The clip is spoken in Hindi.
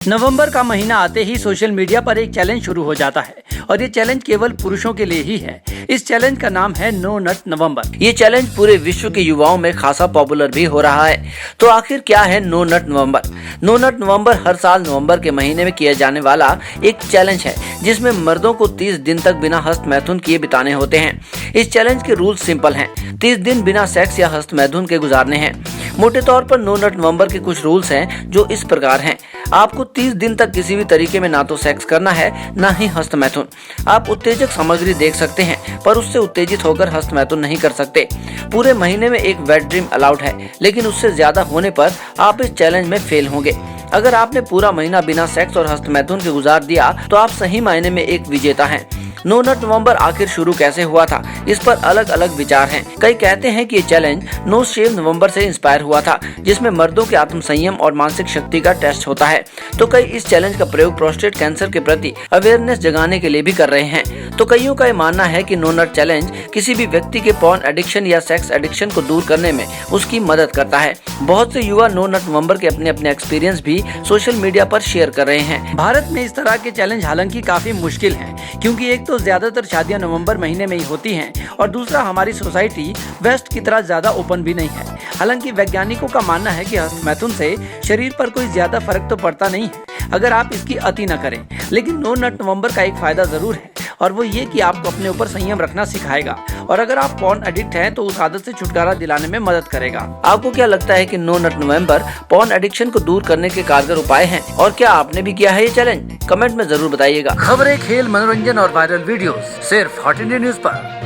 नवंबर का महीना आते ही सोशल मीडिया पर एक चैलेंज शुरू हो जाता है और ये चैलेंज केवल पुरुषों के लिए ही है। इस चैलेंज का नाम है नो नट नवंबर। ये चैलेंज पूरे विश्व के युवाओं में खासा पॉपुलर भी हो रहा है। तो आखिर क्या है नो नट नवंबर? नो नट नवंबर हर साल नवंबर के महीने में किया जाने वाला एक चैलेंज है जिसमें मर्दों को 30 दिन तक बिना हस्त मैथुन किए बिताने होते हैं। इस चैलेंज के रूल सिंपल हैं। 30 दिन बिना सेक्स या हस्त मैथुन के गुजारने हैं। मोटे तौर पर नो नट नवंबर के कुछ रूल्स हैं जो इस प्रकार हैं। आपको 30 दिन तक किसी भी तरीके में ना तो सेक्स करना है ना ही हस्त मैथुन। आप उत्तेजक सामग्री देख सकते हैं पर उससे उत्तेजित होकर हस्त मैथुन नहीं कर सकते। पूरे महीने में एक वेट ड्रीम अलाउड है, लेकिन उससे ज्यादा होने पर आप इस चैलेंज में फेल होंगे। अगर आपने पूरा महीना बिना सेक्स और हस्त मैथुन के गुजार दिया तो आप सही मायने में एक विजेता हैं। नो नट नवंबर आखिर शुरू कैसे हुआ था, इस पर अलग अलग विचार हैं। कई कहते हैं कि ये चैलेंज नो शेव नवंबर से इंस्पायर हुआ था, जिसमें मर्दों के आत्म संयम और मानसिक शक्ति का टेस्ट होता है। तो कई इस चैलेंज का प्रयोग प्रोस्टेट कैंसर के प्रति अवेयरनेस जगाने के लिए भी कर रहे हैं। तो कईयों का ये मानना है कि नो नट चैलेंज किसी भी व्यक्ति के पॉर्न एडिक्शन या सेक्स एडिक्शन को दूर करने में उसकी मदद करता है। बहुत से युवा नो नट नवंबर के अपने अपने एक्सपीरियंस भी सोशल मीडिया पर शेयर कर रहे हैं। भारत में इस तरह के चैलेंज हालांकि काफी मुश्किल है, क्योंकि एक तो ज्यादातर शादियां नवंबर महीने में ही होती हैं और दूसरा हमारी सोसाइटी वेस्ट की तरह ज्यादा ओपन भी नहीं है। हालांकि वैज्ञानिकों का मानना है कि हस्त मैथुन से शरीर पर कोई ज्यादा फर्क तो पड़ता नहीं है अगर आप इसकी अति न करें। लेकिन नो नट नवंबर का एक फायदा जरूर है और वो ये कि आपको अपने ऊपर संयम रखना सिखाएगा और अगर आप पॉर्न एडिक्ट हैं तो उस आदत से छुटकारा दिलाने में मदद करेगा। आपको क्या लगता है कि नो नट नवंबर पॉर्न एडिक्शन को दूर करने के कारगर उपाय हैं? और क्या आपने भी किया है ये चैलेंज? कमेंट में जरूर बताइएगा। खबरें, खेल, मनोरंजन और वायरल वीडियोस सिर्फ हॉट इंडिया न्यूज पर।